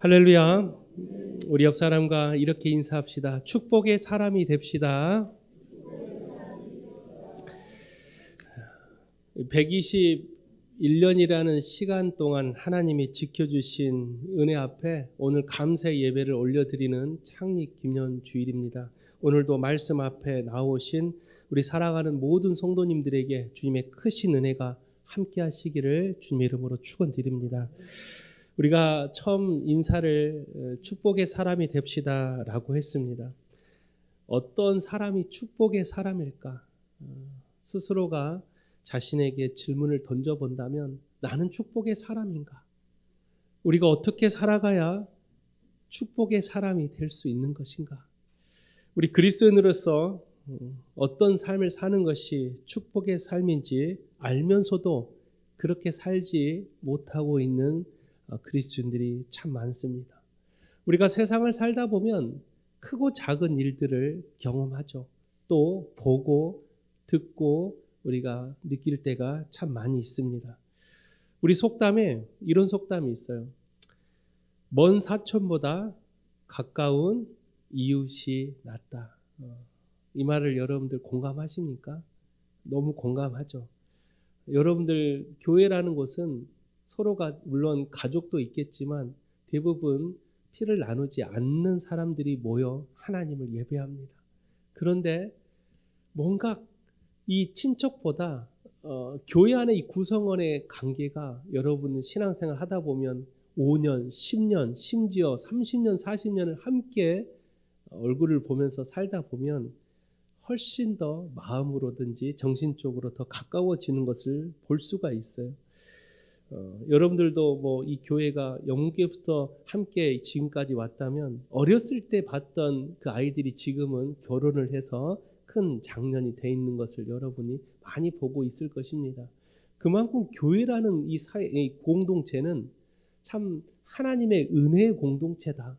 할렐루야. 우리 옆 사람과 이렇게 인사합시다. 축복의 사람이 됩시다. 121년이라는 시간 동안 하나님이 지켜주신 은혜 앞에 오늘 감사 예배를 올려드리는 창립 기념 주일입니다. 오늘도 말씀 앞에 나오신 우리 살아가는 모든 성도님들에게 주님의 크신 은혜가 함께 하시기를 주님의 이름으로 축원드립니다. 우리가 처음 인사를 축복의 사람이 됩시다 라고 했습니다. 어떤 사람이 축복의 사람일까? 스스로가 자신에게 질문을 던져본다면 나는 축복의 사람인가? 우리가 어떻게 살아가야 축복의 사람이 될 수 있는 것인가? 우리 그리스도인으로서 어떤 삶을 사는 것이 축복의 삶인지 알면서도 그렇게 살지 못하고 있는 그리스도인들이 참 많습니다. 우리가 세상을 살다 보면 크고 작은 일들을 경험하죠. 또 보고 듣고 우리가 느낄 때가 참 많이 있습니다. 우리 속담에 이런 속담이 있어요. 먼 사촌보다 가까운 이웃이 낫다. 이 말을 여러분들 공감하십니까? 너무 공감하죠. 여러분들 교회라는 곳은 서로가 물론 가족도 있겠지만 대부분 피를 나누지 않는 사람들이 모여 하나님을 예배합니다. 그런데 뭔가 이 친척보다 교회 안에 이 구성원의 관계가 여러분 신앙생활 하다 보면 5년, 10년, 심지어 30년, 40년을 함께 얼굴을 보면서 살다 보면 훨씬 더 마음으로든지 정신적으로 더 가까워지는 것을 볼 수가 있어요. 여러분들도 뭐 이 교회가 영계부터 함께 지금까지 왔다면 어렸을 때 봤던 그 아이들이 지금은 결혼을 해서 큰 장년이 돼 있는 것을 여러분이 많이 보고 있을 것입니다. 그만큼 교회라는 이 공동체는 참 하나님의 은혜의 공동체다.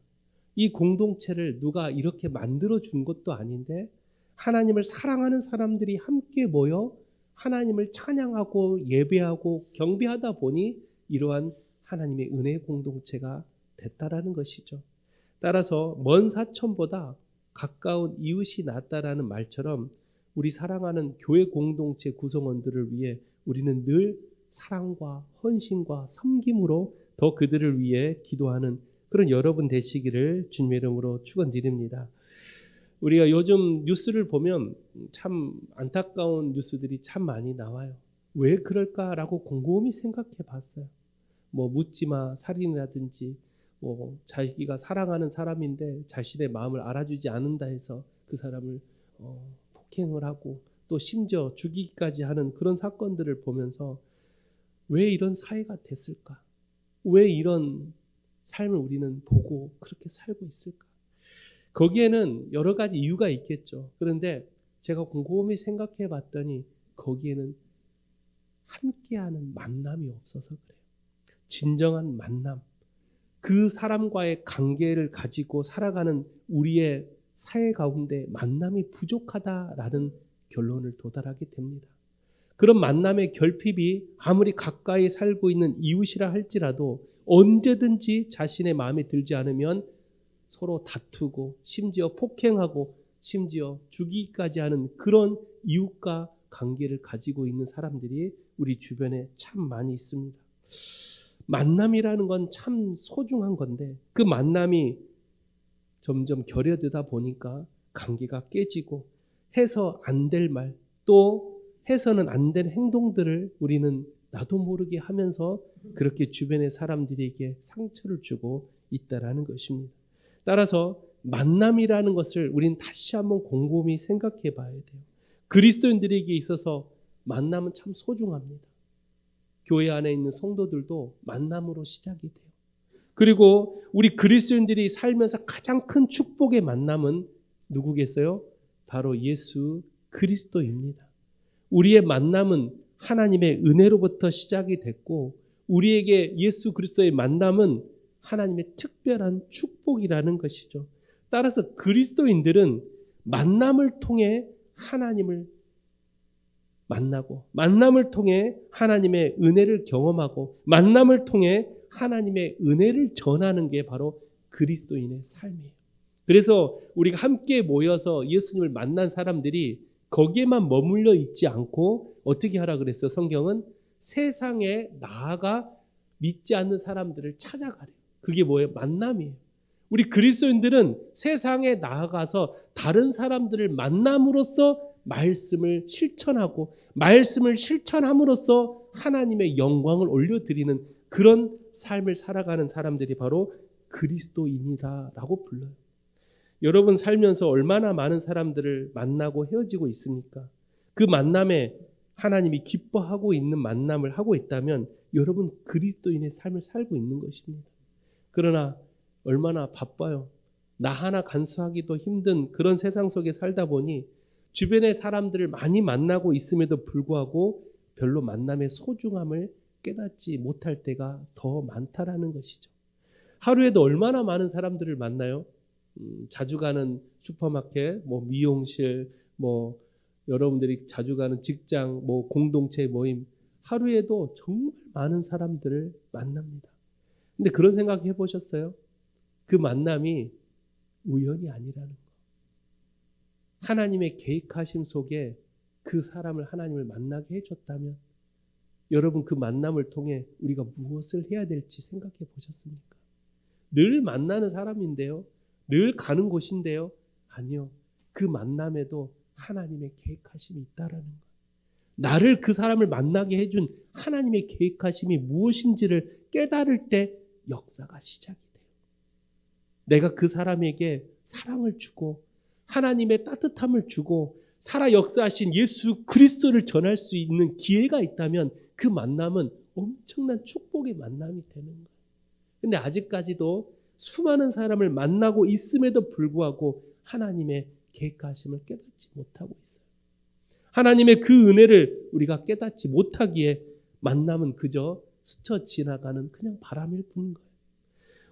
이 공동체를 누가 이렇게 만들어 준 것도 아닌데 하나님을 사랑하는 사람들이 함께 모여 하나님을 찬양하고 예배하고 경배하다 보니 이러한 하나님의 은혜의 공동체가 됐다라는 것이죠. 따라서 먼 사촌보다 가까운 이웃이 낫다라는 말처럼 우리 사랑하는 교회 공동체 구성원들을 위해 우리는 늘 사랑과 헌신과 섬김으로 더 그들을 위해 기도하는 그런 여러분 되시기를 주님의 이름으로 축원드립니다. 우리가 요즘 뉴스를 보면 참 안타까운 뉴스들이 참 많이 나와요. 왜 그럴까라고 곰곰이 생각해 봤어요. 뭐 묻지마 살인이라든지 뭐 자기가 사랑하는 사람인데 자신의 마음을 알아주지 않는다 해서 그 사람을 폭행을 하고 또 심지어 죽이기까지 하는 그런 사건들을 보면서 왜 이런 사회가 됐을까? 왜 이런 삶을 우리는 보고 그렇게 살고 있을까? 거기에는 여러 가지 이유가 있겠죠. 그런데 제가 곰곰이 생각해 봤더니 거기에는 함께하는 만남이 없어서 그래요. 진정한 만남. 그 사람과의 관계를 가지고 살아가는 우리의 사회 가운데 만남이 부족하다라는 결론을 도달하게 됩니다. 그런 만남의 결핍이 아무리 가까이 살고 있는 이웃이라 할지라도 언제든지 자신의 마음에 들지 않으면 서로 다투고 심지어 폭행하고 심지어 죽이기까지 하는 그런 이웃과 관계를 가지고 있는 사람들이 우리 주변에 참 많이 있습니다. 만남이라는 건 참 소중한 건데 그 만남이 점점 결여되다 보니까 관계가 깨지고 해서 안 될 말 또 해서는 안 될 행동들을 우리는 나도 모르게 하면서 그렇게 주변의 사람들에게 상처를 주고 있다라는 것입니다. 따라서 만남이라는 것을 우린 다시 한번 곰곰이 생각해 봐야 돼요. 그리스도인들에게 있어서 만남은 참 소중합니다. 교회 안에 있는 성도들도 만남으로 시작이 돼요. 그리고 우리 그리스도인들이 살면서 가장 큰 축복의 만남은 누구겠어요? 바로 예수 그리스도입니다. 우리의 만남은 하나님의 은혜로부터 시작이 됐고 우리에게 예수 그리스도의 만남은 하나님의 특별한 축복이라는 것이죠. 따라서 그리스도인들은 만남을 통해 하나님을 만나고 만남을 통해 하나님의 은혜를 경험하고 만남을 통해 하나님의 은혜를 전하는 게 바로 그리스도인의 삶이에요. 그래서 우리가 함께 모여서 예수님을 만난 사람들이 거기에만 머물러 있지 않고 어떻게 하라 그랬어요? 성경은 세상에 나아가 믿지 않는 사람들을 찾아가래요. 그게 뭐예요? 만남이에요. 우리 그리스도인들은 세상에 나아가서 다른 사람들을 만남으로써 말씀을 실천하고 말씀을 실천함으로써 하나님의 영광을 올려드리는 그런 삶을 살아가는 사람들이 바로 그리스도인이라고 불러요. 여러분 살면서 얼마나 많은 사람들을 만나고 헤어지고 있습니까? 그 만남에 하나님이 기뻐하고 있는 만남을 하고 있다면 여러분 그리스도인의 삶을 살고 있는 것입니다. 그러나 얼마나 바빠요. 나 하나 간수하기도 힘든 그런 세상 속에 살다 보니 주변의 사람들을 많이 만나고 있음에도 불구하고 별로 만남의 소중함을 깨닫지 못할 때가 더 많다라는 것이죠. 하루에도 얼마나 많은 사람들을 만나요? 자주 가는 슈퍼마켓, 미용실, 여러분들이 자주 가는 직장, 공동체 모임, 하루에도 정말 많은 사람들을 만납니다. 근데 그런 생각 해보셨어요? 그 만남이 우연이 아니라는 거. 하나님의 계획하심 속에 그 사람을 하나님을 만나게 해줬다면 여러분 그 만남을 통해 우리가 무엇을 해야 될지 생각해 보셨습니까? 늘 만나는 사람인데요. 늘 가는 곳인데요. 아니요. 그 만남에도 하나님의 계획하심이 있다라는 것. 나를 그 사람을 만나게 해준 하나님의 계획하심이 무엇인지를 깨달을 때 역사가 시작이 돼요. 내가 그 사람에게 사랑을 주고 하나님의 따뜻함을 주고 살아 역사하신 예수 그리스도를 전할 수 있는 기회가 있다면 그 만남은 엄청난 축복의 만남이 되는 거예요. 근데 아직까지도 수많은 사람을 만나고 있음에도 불구하고 하나님의 계획하심을 깨닫지 못하고 있어요. 하나님의 그 은혜를 우리가 깨닫지 못하기에 만남은 그저 스쳐 지나가는 그냥 바람일 뿐인 거예요.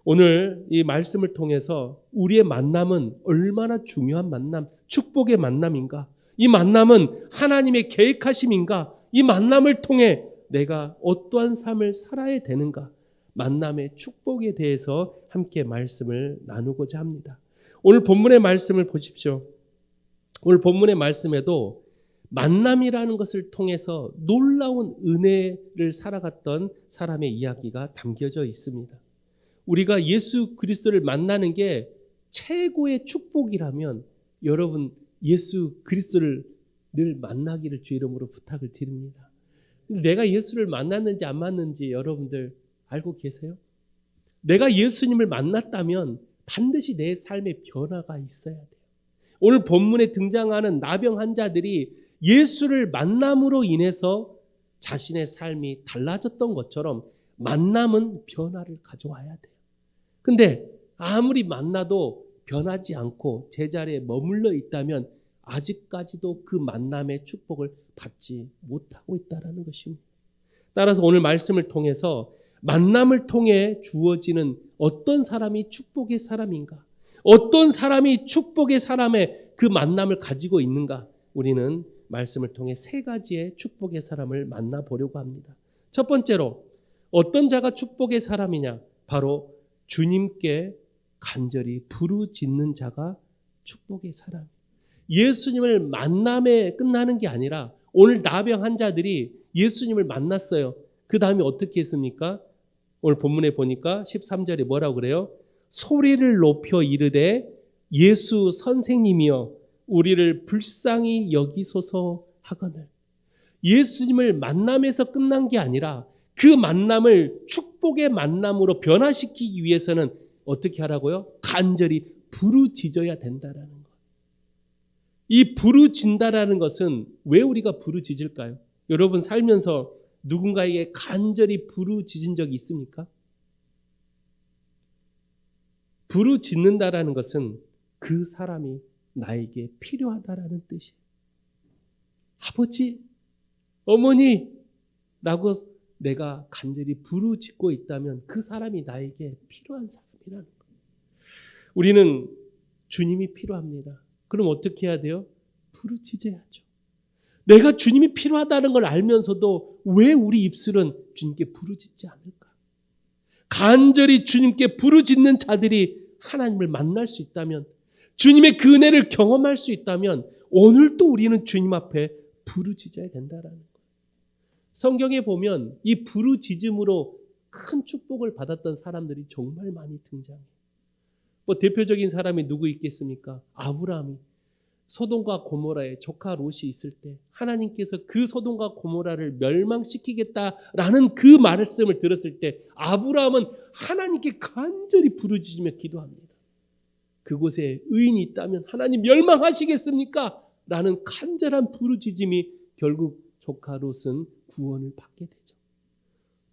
오늘 이 말씀을 통해서 우리의 만남은 얼마나 중요한 만남, 축복의 만남인가? 이 만남은 하나님의 계획하심인가? 이 만남을 통해 내가 어떠한 삶을 살아야 되는가? 만남의 축복에 대해서 함께 말씀을 나누고자 합니다. 오늘 본문의 말씀을 보십시오. 오늘 본문의 말씀에도 만남이라는 것을 통해서 놀라운 은혜를 살아갔던 사람의 이야기가 담겨져 있습니다. 우리가 예수 그리스도를 만나는 게 최고의 축복이라면 여러분 예수 그리스도를 늘 만나기를 주 이름으로 부탁을 드립니다. 내가 예수를 만났는지 안 만났는지 여러분들 알고 계세요? 내가 예수님을 만났다면 반드시 내 삶에 변화가 있어야 돼요. 오늘 본문에 등장하는 나병 환자들이 예수를 만남으로 인해서 자신의 삶이 달라졌던 것처럼 만남은 변화를 가져와야 돼요. 근데 아무리 만나도 변하지 않고 제자리에 머물러 있다면 아직까지도 그 만남의 축복을 받지 못하고 있다는 것입니다. 따라서 오늘 말씀을 통해서 만남을 통해 주어지는 어떤 사람이 축복의 사람인가? 어떤 사람이 축복의 사람의 그 만남을 가지고 있는가? 우리는 말씀을 통해 세 가지의 축복의 사람을 만나보려고 합니다. 첫 번째로 어떤 자가 축복의 사람이냐? 바로 주님께 간절히 부르짖는 자가 축복의 사람. 예수님을 만남에 끝나는 게 아니라 오늘 나병 환자들이 예수님을 만났어요. 그 다음에 어떻게 했습니까? 오늘 본문에 보니까 13절에 뭐라고 그래요? 소리를 높여 이르되 예수 선생님이여 우리를 불쌍히 여기소서 하거늘. 예수님을 만남에서 끝난 게 아니라 그 만남을 축복의 만남으로 변화시키기 위해서는 어떻게 하라고요? 간절히 부르짖어야 된다라는 것. 이 부르짖다라는 것은 왜 우리가 부르짖을까요? 여러분 살면서 누군가에게 간절히 부르짖은 적이 있습니까? 부르짖는다라는 것은 그 사람이 나에게 필요하다라는 뜻이에요. 아버지, 어머니 라고 내가 간절히 부르짖고 있다면 그 사람이 나에게 필요한 사람이라는 거예요. 우리는 주님이 필요합니다. 그럼 어떻게 해야 돼요? 부르짖어야죠. 내가 주님이 필요하다는 걸 알면서도 왜 우리 입술은 주님께 부르짖지 않을까? 간절히 주님께 부르짖는 자들이 하나님을 만날 수 있다면, 주님의 그 은혜를 경험할 수 있다면 오늘도 우리는 주님 앞에 부르짖어야 된다라는 거예요. 성경에 보면 이 부르짖음으로 큰 축복을 받았던 사람들이 정말 많이 등장해요. 뭐 대표적인 사람이 누구 있겠습니까? 아브라함이 소돔과 고모라에 조카 롯이 있을 때 하나님께서 그 소돔과 고모라를 멸망시키겠다라는 그 말씀을 들었을 때 아브라함은 하나님께 간절히 부르짖으며 기도합니다. 그곳에 의인이 있다면 하나님 멸망하시겠습니까? 라는 간절한 부르짖음이 결국 조카 롯은 구원을 받게 되죠.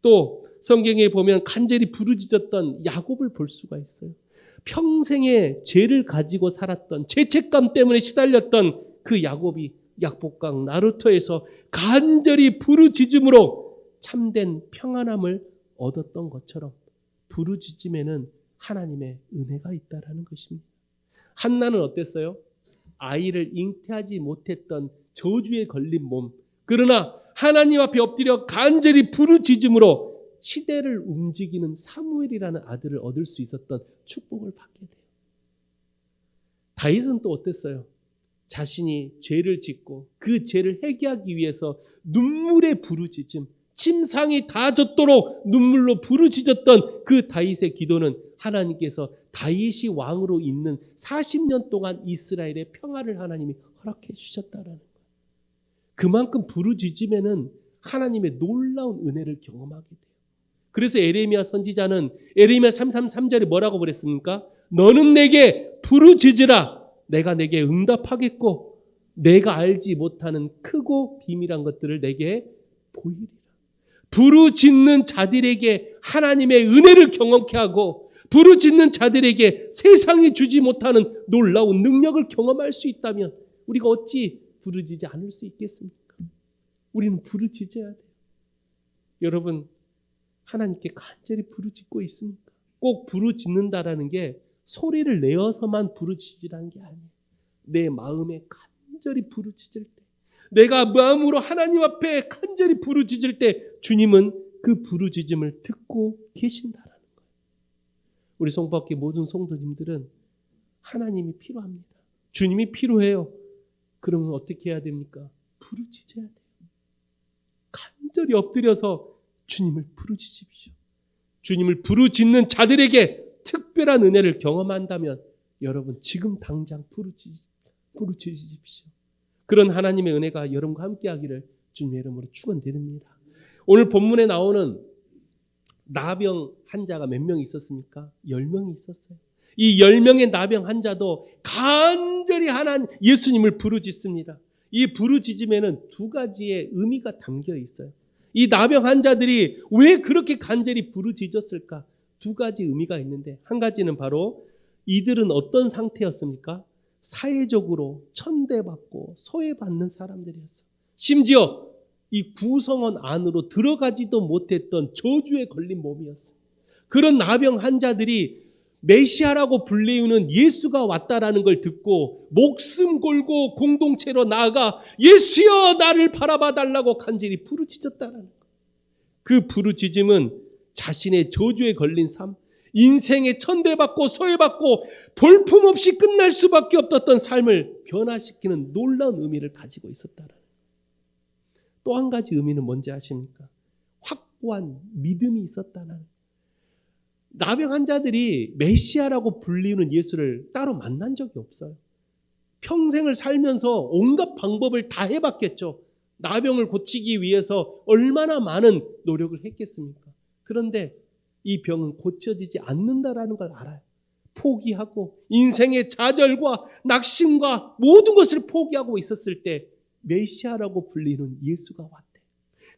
또 성경에 보면 간절히 부르짖었던 야곱을 볼 수가 있어요. 평생의 죄를 가지고 살았던, 죄책감 때문에 시달렸던 그 야곱이 약복강 나루터에서 간절히 부르짖음으로 참된 평안함을 얻었던 것처럼 부르짖음에는 하나님의 은혜가 있다라는 것입니다. 한나는 어땠어요? 아이를 잉태하지 못했던 저주에 걸린 몸, 그러나 하나님 앞에 엎드려 간절히 부르짖음으로 시대를 움직이는 사무엘이라는 아들을 얻을 수 있었던 축복을 받게 돼요. 다윗은 또 어땠어요? 자신이 죄를 짓고 그 죄를 회개하기 위해서 눈물의 부르짖음, 침상이 다 젖도록 눈물로 부르짖었던 그 다윗의 기도는 하나님께서 다윗이 왕으로 있는 40년 동안 이스라엘의 평화를 하나님이 허락해 주셨다라는 거예요. 그만큼 부르짖음에는 하나님의 놀라운 은혜를 경험하게 돼요. 그래서 에레미야 선지자는 에레미야 3:3절에 뭐라고 그랬습니까? 너는 내게 부르짖으라 내가 내게 응답하겠고 내가 알지 못하는 크고 비밀한 것들을 내게 보이리라. 부르짖는 자들에게 하나님의 은혜를 경험케 하고 부르짖는 자들에게 세상이 주지 못하는 놀라운 능력을 경험할 수 있다면 우리가 어찌 부르짖지 않을 수 있겠습니까? 우리는 부르짖어야 돼요. 여러분, 하나님께 간절히 부르짖고 있습니까? 꼭 부르짖는다라는 게 소리를 내어서만 부르짖으라는 게 아니에요. 내 마음에 간절히 부르짖을 때, 내가 마음으로 하나님 앞에 간절히 부르짖을 때 주님은 그 부르짖음을 듣고 계신다라는 거예요. 우리 송파교회 모든 성도님들은 하나님이 필요합니다. 주님이 필요해요. 그러면 어떻게 해야 됩니까? 부르짖어야 돼요. 간절히 엎드려서 주님을 부르짖으십시오. 주님을 부르짖는 자들에게 특별한 은혜를 경험한다면 여러분 지금 당장 부르짖으십시오. 그런 하나님의 은혜가 여러분과 함께하기를 주님의 이름으로 축원드립니다. 오늘 본문에 나오는 나병 환자가 몇 명 있었습니까? 10명이 있었어요. 이 10명의 나병 환자도 간절히 예수님을 부르짖습니다. 이 부르짖음에는 두 가지의 의미가 담겨 있어요. 이 나병 환자들이 왜 그렇게 간절히 부르짖었을까? 두 가지 의미가 있는데 한 가지는 바로 이들은 어떤 상태였습니까? 사회적으로 천대받고 소외받는 사람들이었어요. 심지어 이 구성원 안으로 들어가지도 못했던 저주에 걸린 몸이었어요. 그런 나병 환자들이 메시아라고 불리우는 예수가 왔다라는 걸 듣고 목숨 걸고 공동체로 나아가 예수여 나를 바라봐 달라고 간절히 부르짖었다라는 것. 그 부르짖음은 자신의 저주에 걸린 삶, 인생에 천대받고 소외받고 볼품없이 끝날 수밖에 없었던 삶을 변화시키는 놀라운 의미를 가지고 있었다라는 것. 또 한 가지 의미는 뭔지 아십니까? 확고한 믿음이 있었다는 것. 나병 환자들이 메시아라고 불리는 예수를 따로 만난 적이 없어요. 평생을 살면서 온갖 방법을 다 해봤겠죠. 나병을 고치기 위해서 얼마나 많은 노력을 했겠습니까? 그런데 이 병은 고쳐지지 않는다라는 걸 알아요. 포기하고 인생의 좌절과 낙심과 모든 것을 포기하고 있었을 때 메시아라고 불리는 예수가 왔대.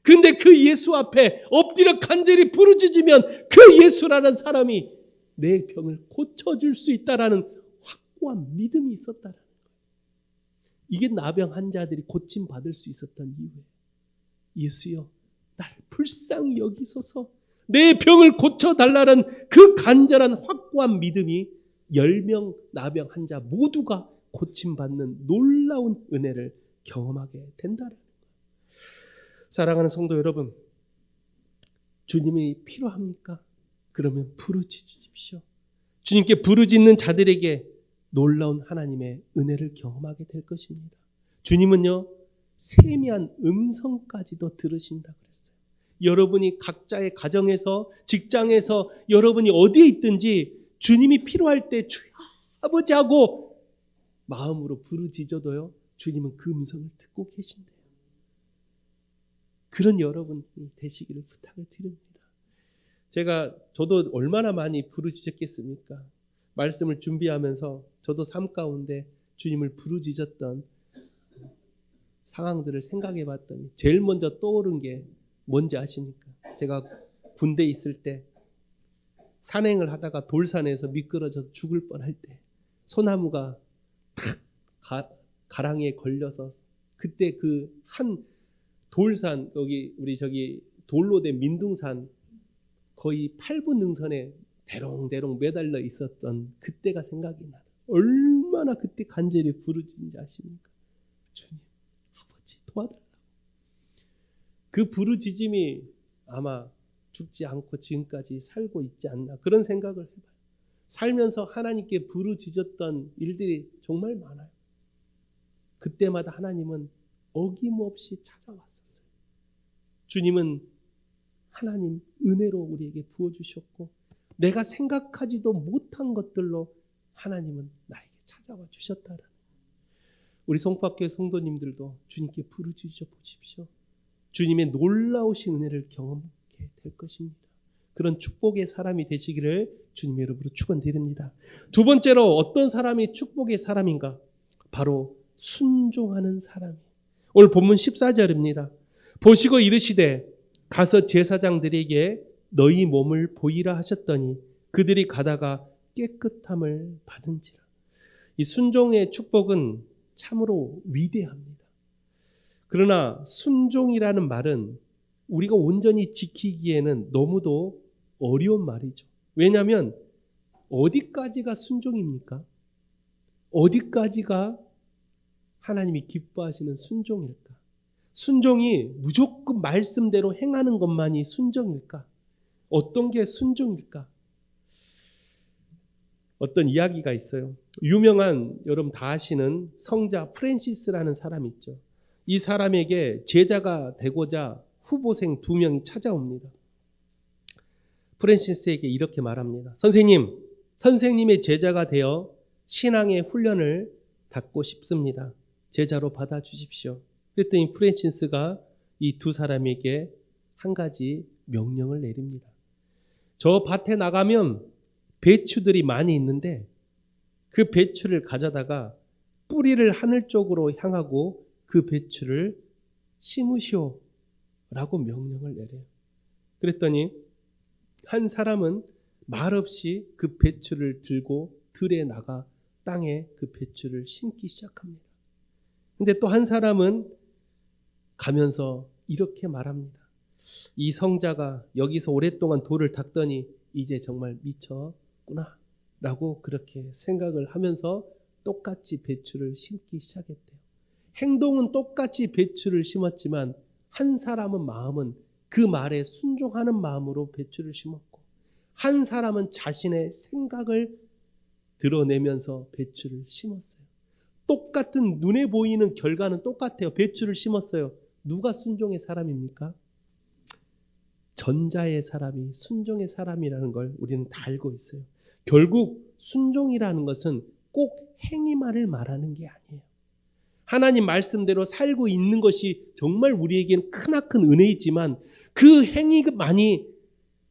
근데 그 예수 앞에 엎드려 간절히 부르짖으면 그 예수라는 사람이 내 병을 고쳐줄 수 있다라는 확고한 믿음이 있었다라는 거예요. 이게 나병 환자들이 고침받을 수 있었던 이유예요. 예수여 나를 불쌍히 여기소서 내 병을 고쳐달라는 그 간절한 확고한 믿음이 10명 나병 환자 모두가 고침받는 놀라운 은혜를 경험하게 된다는 거예요. 사랑하는 성도 여러분, 주님이 필요합니까? 그러면 부르짖으십시오. 주님께 부르짖는 자들에게 놀라운 하나님의 은혜를 경험하게 될 것입니다. 주님은요, 세미한 음성까지도 들으신다 그랬어요. 여러분이 각자의 가정에서, 직장에서, 여러분이 어디에 있든지 주님이 필요할 때 주여 아버지 하고 마음으로 부르짖어도요, 주님은 그 음성을 듣고 계신대요. 그런 여러분이 되시기를 부탁을 드립니다. 저도 얼마나 많이 부르짖었겠습니까? 말씀을 준비하면서 저도 삶 가운데 주님을 부르짖었던 상황들을 생각해 봤더니 제일 먼저 떠오른 게 뭔지 아십니까? 제가 군대에 있을 때 산행을 하다가 돌산에서 미끄러져서 죽을 뻔할 때 소나무가 탁 가랑이에 걸려서 그때 그 한 돌산, 여기 우리 저기 돌로 된 민둥산 거의 8분 능선에 대롱대롱 매달려 있었던 그때가 생각이 나요. 얼마나 그때 간절히 부르짖는지 아십니까? 주님, 아버지 도와달라고. 그 부르짖음이 아마 죽지 않고 지금까지 살고 있지 않나 그런 생각을 해봐요. 살면서 하나님께 부르짖었던 일들이 정말 많아요. 그때마다 하나님은 어김없이 찾아왔었어요. 주님은 하나님 은혜로 우리에게 부어주셨고 내가 생각하지도 못한 것들로 하나님은 나에게 찾아와 주셨다라는 거예요. 우리 송파교회 성도님들도 주님께 부르짖어 보십시오. 주님의 놀라우신 은혜를 경험하게 될 것입니다. 그런 축복의 사람이 되시기를 주님의 이름으로 축원드립니다. 두 번째로 어떤 사람이 축복의 사람인가? 바로 순종하는 사람이에요. 오늘 본문 14절입니다. 보시고 이르시되 가서 제사장들에게 너희 몸을 보이라 하셨더니 그들이 가다가 깨끗함을 받은지라. 이 순종의 축복은 참으로 위대합니다. 그러나 순종이라는 말은 우리가 온전히 지키기에는 너무도 어려운 말이죠. 왜냐하면 어디까지가 순종입니까? 어디까지가 하나님이 기뻐하시는 순종일까? 순종이 무조건 말씀대로 행하는 것만이 순종일까? 어떤 게 순종일까? 어떤 이야기가 있어요. 유명한, 여러분 다 아시는 성자 프랜시스라는 사람이 있죠. 이 사람에게 제자가 되고자 후보생 2명이 찾아옵니다. 프랜시스에게 이렇게 말합니다. 선생님의 제자가 되어 신앙의 훈련을 받고 싶습니다. 제자로 받아주십시오. 그랬더니 프랜시스가 이 두 사람에게 한 가지 명령을 내립니다. 저 밭에 나가면 배추들이 많이 있는데 그 배추를 가져다가 뿌리를 하늘 쪽으로 향하고 그 배추를 심으시오 라고 명령을 내려요. 그랬더니 한 사람은 말없이 그 배추를 들고 들에 나가 땅에 그 배추를 심기 시작합니다. 근데 또 한 사람은 가면서 이렇게 말합니다. 이 성자가 여기서 오랫동안 돌을 닦더니 이제 정말 미쳤구나 라고 그렇게 생각을 하면서 똑같이 배추를 심기 시작했대요. 행동은 똑같이 배추를 심었지만 한 사람은 마음은 그 말에 순종하는 마음으로 배추를 심었고 한 사람은 자신의 생각을 드러내면서 배추를 심었어요. 똑같은 눈에 보이는 결과는 똑같아요. 배추를 심었어요. 누가 순종의 사람입니까? 전자의 사람이 순종의 사람이라는 걸 우리는 다 알고 있어요. 결국 순종이라는 것은 꼭 행위만을 말하는 게 아니에요. 하나님 말씀대로 살고 있는 것이 정말 우리에게는 크나큰 은혜이지만 그 행위만이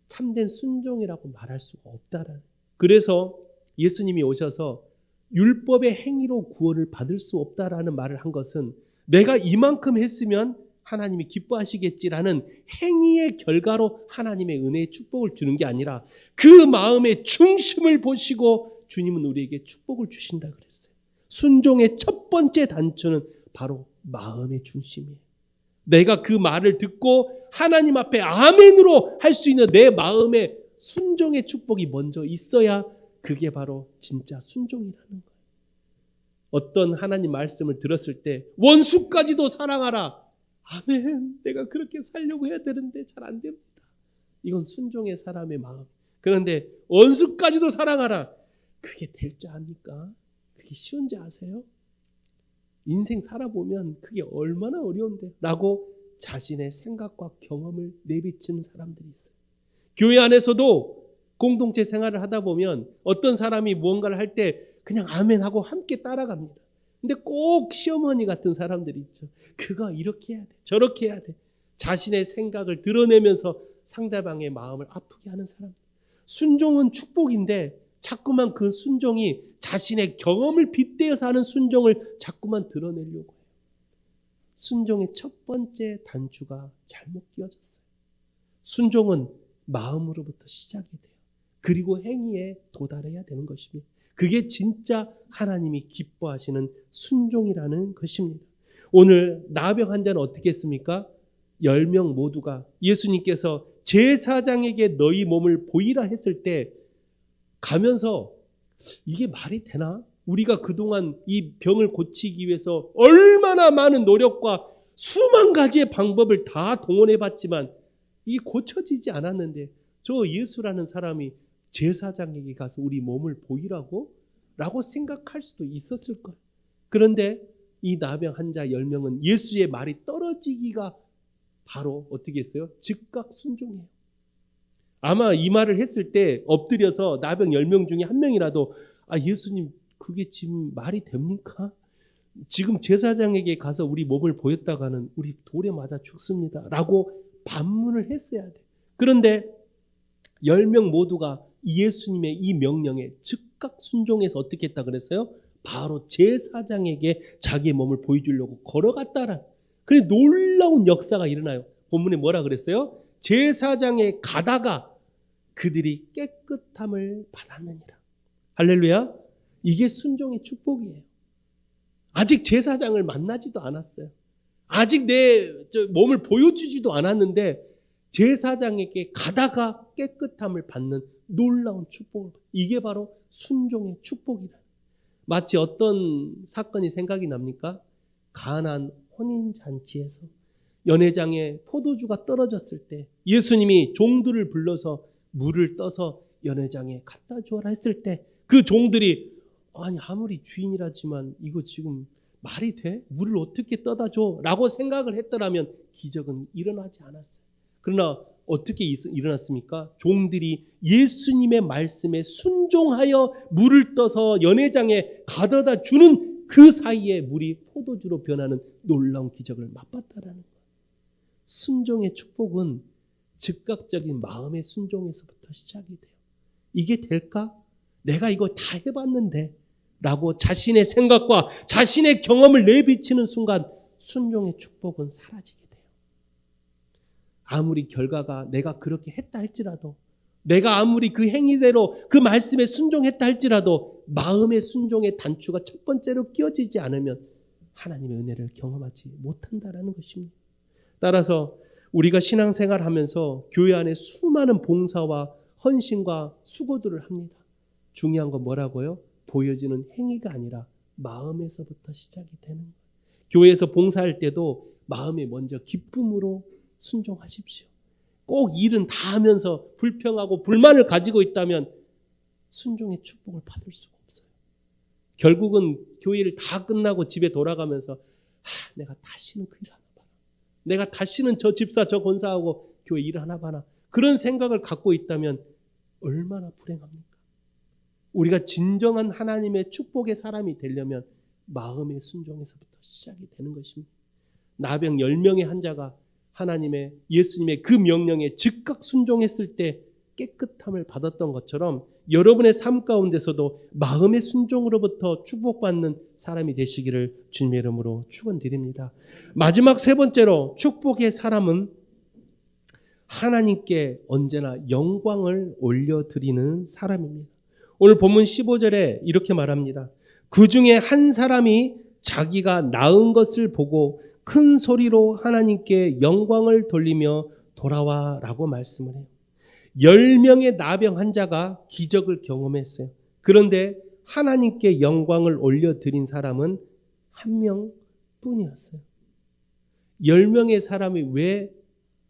참된 순종이라고 말할 수가 없다라는. 그래서 예수님이 오셔서 율법의 행위로 구원을 받을 수 없다라는 말을 한 것은 내가 이만큼 했으면 하나님이 기뻐하시겠지라는 행위의 결과로 하나님의 은혜의 축복을 주는 게 아니라 그 마음의 중심을 보시고 주님은 우리에게 축복을 주신다 그랬어요. 순종의 첫 번째 단초는 바로 마음의 중심이에요. 내가 그 말을 듣고 하나님 앞에 아멘으로 할 수 있는 내 마음의 순종의 축복이 먼저 있어야 그게 바로 진짜 순종이라는 거예요. 어떤 하나님 말씀을 들었을 때 원수까지도 사랑하라. 아멘. 내가 그렇게 살려고 해야 되는데 잘 안 됩니다. 이건 순종의 사람의 마음. 그런데 원수까지도 사랑하라. 그게 될 줄 압니까? 그게 쉬운지 아세요? 인생 살아보면 그게 얼마나 어려운데 라고 자신의 생각과 경험을 내비치는 사람들이 있어요. 교회 안에서도 공동체 생활을 하다 보면 어떤 사람이 무언가를 할 때 그냥 아멘하고 함께 따라갑니다. 근데 꼭 시어머니 같은 사람들이 있죠. 그거 이렇게 해야 돼, 저렇게 해야 돼. 자신의 생각을 드러내면서 상대방의 마음을 아프게 하는 사람. 순종은 축복인데 자꾸만 그 순종이 자신의 경험을 빗대어서 하는 순종을 자꾸만 드러내려고 해요. 순종의 첫 번째 단추가 잘못 끼워졌어요. 순종은 마음으로부터 시작이 돼요. 그리고 행위에 도달해야 되는 것입니다. 그게 진짜 하나님이 기뻐하시는 순종이라는 것입니다. 오늘 나병 환자는 어떻게 했습니까? 10명 모두가 예수님께서 제사장에게 너희 몸을 보이라 했을 때 가면서 이게 말이 되나? 우리가 그동안 이 병을 고치기 위해서 얼마나 많은 노력과 수만 가지의 방법을 다 동원해 봤지만 이게 고쳐지지 않았는데 저 예수라는 사람이 제사장에게 가서 우리 몸을 보이라고? 라고 생각할 수도 있었을 거예요. 그런데 이 나병 환자 10명은 예수의 말이 떨어지기가 바로 어떻게 했어요? 즉각 순종해요. 아마 이 말을 했을 때 엎드려서 나병 10명 중에 한 명이라도 예수님 그게 지금 말이 됩니까? 지금 제사장에게 가서 우리 몸을 보였다가는 우리 돌에 맞아 죽습니다. 라고 반문을 했어야 돼. 그런데 10명 모두가 예수님의 이 명령에 즉각 순종해서 어떻게 했다 그랬어요? 바로 제사장에게 자기의 몸을 보여주려고 걸어갔다라. 그래 놀라운 역사가 일어나요. 본문에 뭐라 그랬어요? 제사장에 가다가 그들이 깨끗함을 받았느니라. 할렐루야. 이게 순종의 축복이에요. 아직 제사장을 만나지도 않았어요. 아직 내 몸을 보여주지도 않았는데 제사장에게 가다가 깨끗함을 받는 놀라운 축복을. 이게 바로 순종의 축복이라. 마치 어떤 사건이 생각이 납니까? 가나안 혼인잔치에서 연회장에 포도주가 떨어졌을 때 예수님이 종들을 불러서 물을 떠서 연회장에 갖다 주어라 했을 때 그 종들이 아무리 주인이라지만 이거 지금 말이 돼? 물을 어떻게 떠다 줘? 라고 생각을 했더라면 기적은 일어나지 않았어요. 그러나 어떻게 일어났습니까? 종들이 예수님의 말씀에 순종하여 물을 떠서 연회장에 가져다 주는 그 사이에 물이 포도주로 변하는 놀라운 기적을 맛봤다라는 거예요. 순종의 축복은 즉각적인 마음의 순종에서부터 시작이 돼요. 이게 될까? 내가 이거 다 해봤는데 라고 자신의 생각과 자신의 경험을 내비치는 순간 순종의 축복은 사라지게 돼요. 아무리 결과가 내가 그렇게 했다 할지라도 내가 아무리 그 행위대로 그 말씀에 순종했다 할지라도 마음의 순종의 단추가 첫 번째로 끼워지지 않으면 하나님의 은혜를 경험하지 못한다라는 것입니다. 따라서 우리가 신앙생활하면서 교회 안에 수많은 봉사와 헌신과 수고들을 합니다. 중요한 건 뭐라고요? 보여지는 행위가 아니라 마음에서부터 시작이 되는 거예요. 교회에서 봉사할 때도 마음에 먼저 기쁨으로 순종하십시오. 꼭 일은 다 하면서 불평하고 불만을 가지고 있다면 순종의 축복을 받을 수가 없어요. 결국은 교회를 다 끝나고 집에 돌아가면서 내가 다시는 그 일 하나 봐라. 내가 다시는 저 집사 저 권사하고 교회 일 하나 봐라. 그런 생각을 갖고 있다면 얼마나 불행합니까? 우리가 진정한 하나님의 축복의 사람이 되려면 마음의 순종에서부터 시작이 되는 것입니다. 나병 10명의 환자가 하나님의 예수님의 그 명령에 즉각 순종했을 때 깨끗함을 받았던 것처럼 여러분의 삶 가운데서도 마음의 순종으로부터 축복받는 사람이 되시기를 주님의 이름으로 축원드립니다. 마지막 세 번째로 축복의 사람은 하나님께 언제나 영광을 올려드리는 사람입니다. 오늘 본문 15절에 이렇게 말합니다. 그 중에 한 사람이 자기가 낳은 것을 보고 큰 소리로 하나님께 영광을 돌리며 돌아와 라고 말씀을 해요. 10명의 나병 환자가 기적을 경험했어요. 그런데 하나님께 영광을 올려드린 사람은 한 명뿐이었어요. 10명의 사람이 왜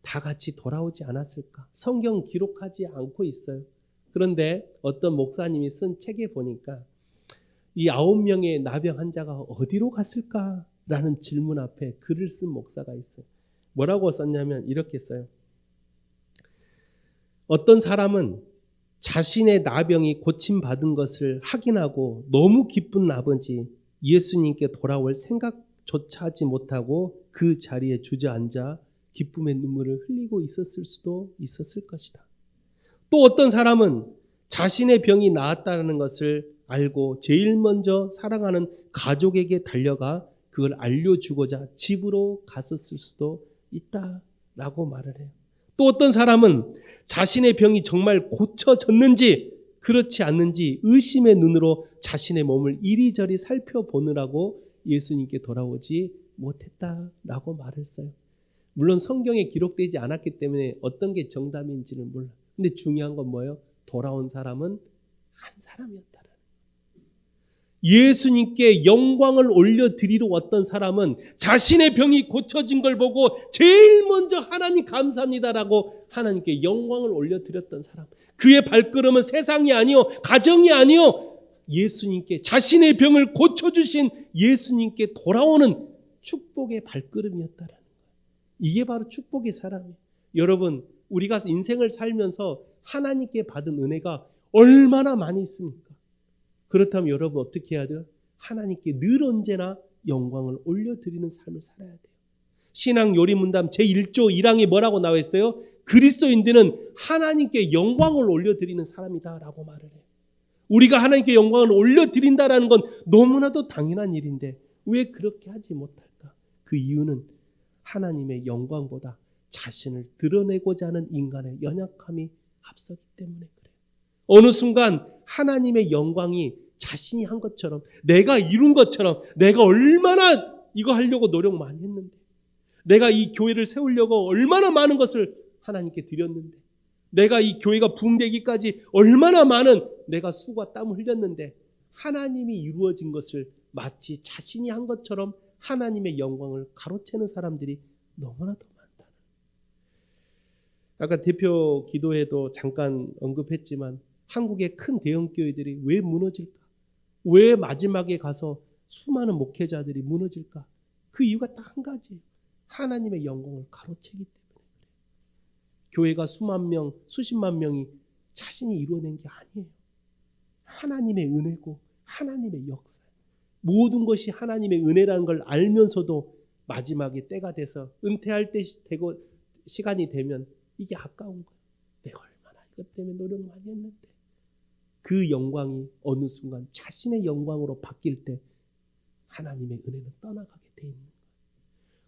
다 같이 돌아오지 않았을까? 성경 기록하지 않고 있어요. 그런데 어떤 목사님이 쓴 책에 보니까 이 9명의 나병 환자가 어디로 갔을까라는 질문 앞에 글을 쓴 목사가 있어요. 뭐라고 썼냐면 이렇게 써요. 어떤 사람은 자신의 나병이 고침받은 것을 확인하고 너무 기쁜 나머지 예수님께 돌아올 생각조차 하지 못하고 그 자리에 주저앉아 기쁨의 눈물을 흘리고 있었을 수도 있었을 것이다. 또 어떤 사람은 자신의 병이 나았다는 것을 알고 제일 먼저 사랑하는 가족에게 달려가 그걸 알려주고자 집으로 갔었을 수도 있다라고 말을 해요. 또 어떤 사람은 자신의 병이 정말 고쳐졌는지 그렇지 않는지 의심의 눈으로 자신의 몸을 이리저리 살펴보느라고 예수님께 돌아오지 못했다라고 말을 써요. 물론 성경에 기록되지 않았기 때문에 어떤 게 정답인지는 몰라. 근데 중요한 건 뭐예요? 돌아온 사람은 한 사람이었다. 예수님께 영광을 올려드리러 왔던 사람은 자신의 병이 고쳐진 걸 보고 제일 먼저 하나님 감사합니다라고 하나님께 영광을 올려드렸던 사람. 그의 발걸음은 세상이 아니요 가정이 아니요 예수님께 자신의 병을 고쳐주신 예수님께 돌아오는 축복의 발걸음이었다라는 거예요. 이게 바로 축복의 사람이에요. 여러분, 우리가 인생을 살면서 하나님께 받은 은혜가 얼마나 많이 있습니까? 그렇다면 여러분 어떻게 해야 돼요? 하나님께 늘 언제나 영광을 올려드리는 삶을 살아야 돼요. 신앙 요리문답 제1조 1항에 뭐라고 나와 있어요? 그리스도인들은 하나님께 영광을 올려드리는 사람이다라고 말을 해요. 우리가 하나님께 영광을 올려드린다라는 건 너무나도 당연한 일인데 왜 그렇게 하지 못할까? 그 이유는 하나님의 영광보다 자신을 드러내고자 하는 인간의 연약함이 앞서기 때문에 그래요. 어느 순간 하나님의 영광이 자신이 한 것처럼 내가 이룬 것처럼 내가 얼마나 이거 하려고 노력 많이 했는데 내가 이 교회를 세우려고 얼마나 많은 것을 하나님께 드렸는데 내가 이 교회가 부흥되기까지 얼마나 많은 내가 수고와 땀을 흘렸는데 하나님이 이루어진 것을 마치 자신이 한 것처럼 하나님의 영광을 가로채는 사람들이 너무나도 많다. 아까 대표 기도회도 잠깐 언급했지만 한국의 큰 대형 교회들이 왜 무너질까? 왜 마지막에 가서 수많은 목회자들이 무너질까? 그 이유가 딱 한 가지. 하나님의 영광을 가로채기 때문에 그래요. 교회가 수만 명, 수십만 명이 자신이 이루어낸 게 아니에요. 하나님의 은혜고 하나님의 역사. 모든 것이 하나님의 은혜라는 걸 알면서도 마지막에 때가 돼서 은퇴할 때 되고 시간이 되면 이게 아까운 거예요. 내가 얼마나 이것 때문에 노력 많이 했는데. 그 영광이 어느 순간 자신의 영광으로 바뀔 때 하나님의 은혜는 떠나가게 돼 있는 거예요.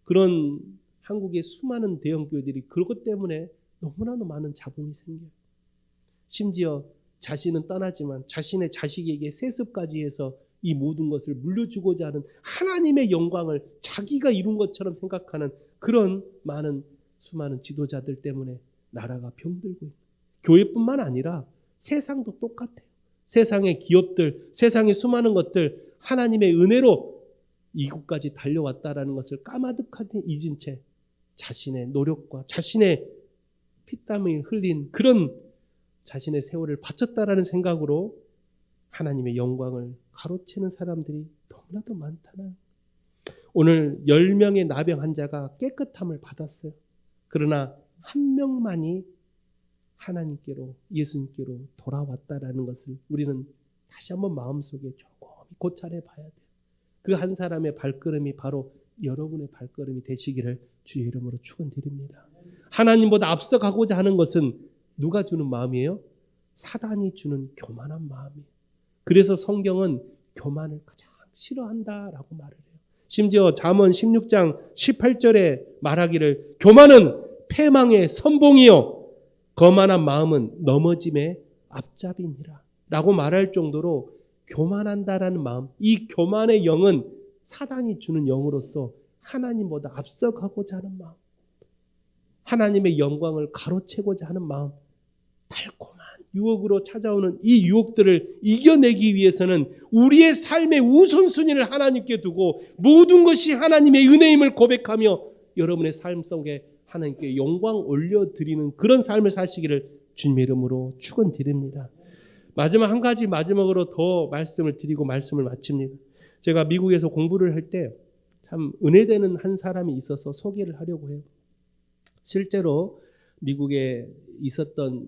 그런 한국의 수많은 대형 교회들이 그것 때문에 너무나도 많은 잡음이 생겨요. 심지어 자신은 떠나지만 자신의 자식에게 세습까지 해서 이 모든 것을 물려주고자 하는 하나님의 영광을 자기가 이룬 것처럼 생각하는 그런 수많은 지도자들 때문에 나라가 병들고 있는 교회뿐만 아니라 세상도 똑같아요. 세상의 기업들, 세상의 수많은 것들 하나님의 은혜로 이곳까지 달려왔다라는 것을 까마득하게 잊은 채 자신의 노력과 자신의 피땀을 흘린 그런 자신의 세월을 바쳤다라는 생각으로 하나님의 영광을 가로채는 사람들이 너무나도 많다는. 오늘 10명의 나병 환자가 깨끗함을 받았어요. 그러나 한 명만이 하나님께로 예수님께로 돌아왔다라는 것을 우리는 다시 한번 마음속에 조금 고찰해 봐야 돼요. 그 한 사람의 발걸음이 바로 여러분의 발걸음이 되시기를 주의 이름으로 축원드립니다. 하나님보다 앞서가고자 하는 것은 누가 주는 마음이에요? 사단이 주는 교만한 마음이에요. 그래서 성경은 교만을 가장 싫어한다라고 말을 해요. 심지어 잠언 16장 18절에 말하기를 교만은 패망의 선봉이요 거만한 마음은 넘어짐의 앞잡이니라 라고 말할 정도로 교만한다라는 마음, 이 교만의 영은 사단이 주는 영으로서 하나님보다 앞서가고자 하는 마음, 하나님의 영광을 가로채고자 하는 마음, 달콤한 유혹으로 찾아오는 이 유혹들을 이겨내기 위해서는 우리의 삶의 우선순위를 하나님께 두고 모든 것이 하나님의 은혜임을 고백하며 여러분의 삶 속에 하나님께 영광 올려드리는 그런 삶을 사시기를 주님의 이름으로 축원드립니다. 마지막 한 가지 마지막으로 더 말씀을 드리고 말씀을 마칩니다. 제가 미국에서 공부를 할 때 참 은혜되는 한 사람이 있어서 소개를 하려고 해요. 실제로 미국에 있었던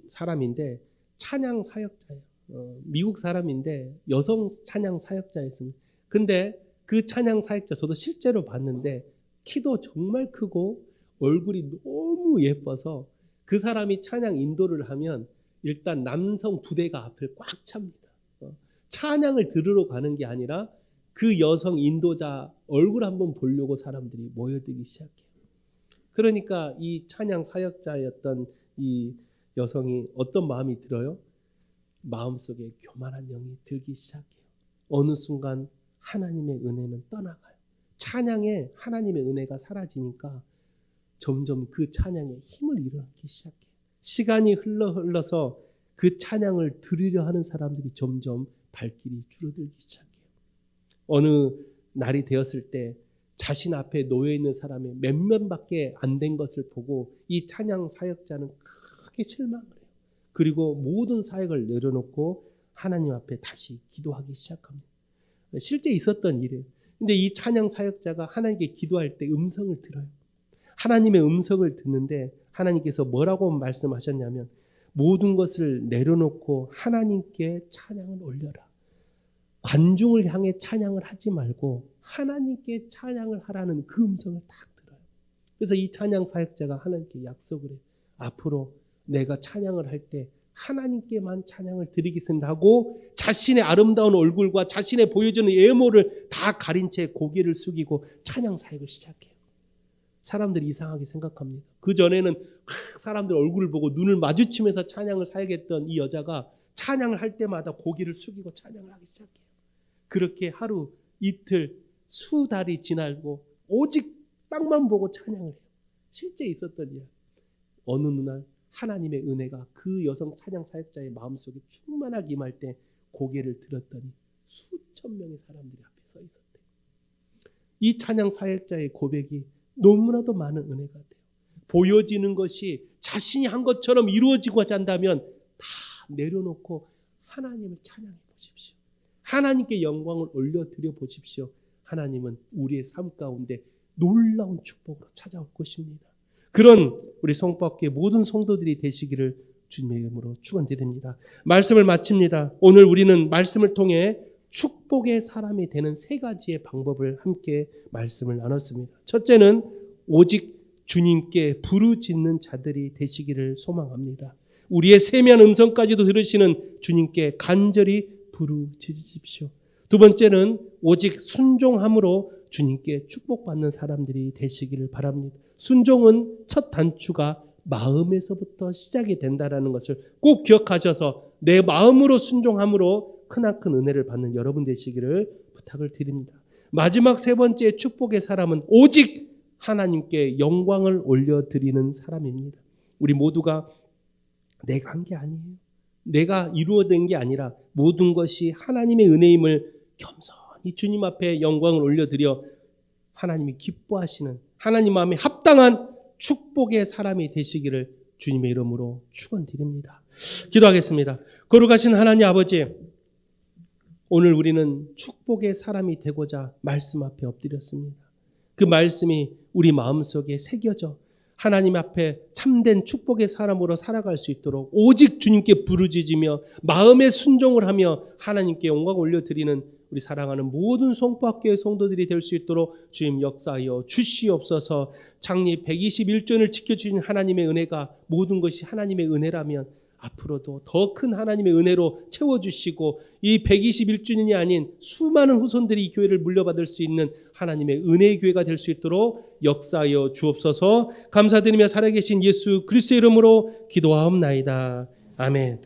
사람인데 찬양 사역자예요. 미국 사람인데 여성 찬양 사역자였습니다. 근데 그 찬양 사역자 저도 실제로 봤는데 키도 정말 크고 얼굴이 너무 예뻐서 그 사람이 찬양 인도를 하면 일단 남성 부대가 앞을 꽉 찹니다. 찬양을 들으러 가는 게 아니라 그 여성 인도자 얼굴 한번 보려고 사람들이 모여들기 시작해요. 그러니까 이 찬양 사역자였던 이 여성이 어떤 마음이 들어요? 마음속에 교만한 영이 들기 시작해요. 어느 순간 하나님의 은혜는 떠나가요. 찬양에 하나님의 은혜가 사라지니까 점점 그 찬양에 힘을 잃어가기 시작해요. 시간이 흘러서 그 찬양을 들으려 하는 사람들이 점점 발길이 줄어들기 시작해요. 어느 날이 되었을 때 자신 앞에 놓여 있는 사람의 몇몇밖에 안 된 것을 보고 이 찬양 사역자는 크게 실망을 해요. 그리고 모든 사역을 내려놓고 하나님 앞에 다시 기도하기 시작합니다. 실제 있었던 일이에요. 근데 이 찬양 사역자가 하나님께 기도할 때 음성을 들어요. 하나님의 음성을 듣는데 하나님께서 뭐라고 말씀하셨냐면 모든 것을 내려놓고 하나님께 찬양을 올려라. 관중을 향해 찬양을 하지 말고 하나님께 찬양을 하라는 그 음성을 딱 들어요. 그래서 이 찬양 사역자가 하나님께 약속을 해요. 앞으로 내가 찬양을 할 때 하나님께만 찬양을 드리겠습니다 하고 자신의 아름다운 얼굴과 자신의 보여주는 외모를 다 가린 채 고개를 숙이고 찬양 사역을 시작해요. 사람들이 이상하게 생각합니다. 그 전에는 사람들 얼굴을 보고 눈을 마주치면서 찬양을 사역했던 이 여자가 찬양을 할 때마다 고개를 숙이고 찬양을 하기 시작해요. 그렇게 하루 이틀 수달이 지나고 오직 땅만 보고 찬양을 해요. 실제 있었던 이야기. 어느 날 하나님의 은혜가 그 여성 찬양 사역자의 마음속에 충만하게 임할 때 고개를 들었더니 수천 명의 사람들이 앞에 서 있었대요. 이 찬양 사역자의 고백이 너무나도 많은 은혜가 돼요. 보여지는 것이 자신이 한 것처럼 이루어지고자 한다면 다 내려놓고 하나님을 찬양해 보십시오. 하나님께 영광을 올려드려 보십시오. 하나님은 우리의 삶 가운데 놀라운 축복으로 찾아올 것입니다. 그런 우리 성법교회 모든 성도들이 되시기를 주님의 이름으로 축원드립니다. 말씀을 마칩니다. 오늘 우리는 말씀을 통해 축복의 사람이 되는 세 가지의 방법을 함께 말씀을 나눴습니다. 첫째는 오직 주님께 부르짖는 자들이 되시기를 소망합니다. 우리의 세미한 음성까지도 들으시는 주님께 간절히 부르짖으십시오. 두 번째는 오직 순종함으로 주님께 축복받는 사람들이 되시기를 바랍니다. 순종은 첫 단추가 마음에서부터 시작이 된다는 것을 꼭 기억하셔서 내 마음으로 순종함으로 크나큰 은혜를 받는 여러분 되시기를 부탁을 드립니다. 마지막 세 번째 축복의 사람은 오직 하나님께 영광을 올려드리는 사람입니다. 우리 모두가 내가 한 게 아니에요. 내가 이루어낸 게 아니라 모든 것이 하나님의 은혜임을 겸손히 주님 앞에 영광을 올려드려 하나님이 기뻐하시는 하나님 마음에 합당한 축복의 사람이 되시기를 주님의 이름으로 축원드립니다. 기도하겠습니다. 거룩하신 하나님 아버지, 오늘 우리는 축복의 사람이 되고자 말씀 앞에 엎드렸습니다. 그 말씀이 우리 마음속에 새겨져 하나님 앞에 참된 축복의 사람으로 살아갈 수 있도록 오직 주님께 부르짖으며 마음의 순종을 하며 하나님께 영광 올려드리는 우리 사랑하는 모든 성포학교의 성도들이 될 수 있도록 주님 역사하여 주시옵소서. 창립 121주년을 지켜주신 하나님의 은혜가 모든 것이 하나님의 은혜라면 앞으로도 더 큰 하나님의 은혜로 채워주시고 이 121주년이 아닌 수많은 후손들이 이 교회를 물려받을 수 있는 하나님의 은혜의 교회가 될 수 있도록 역사하여 주옵소서. 감사드리며 살아계신 예수 그리스도의 이름으로 기도하옵나이다. 아멘.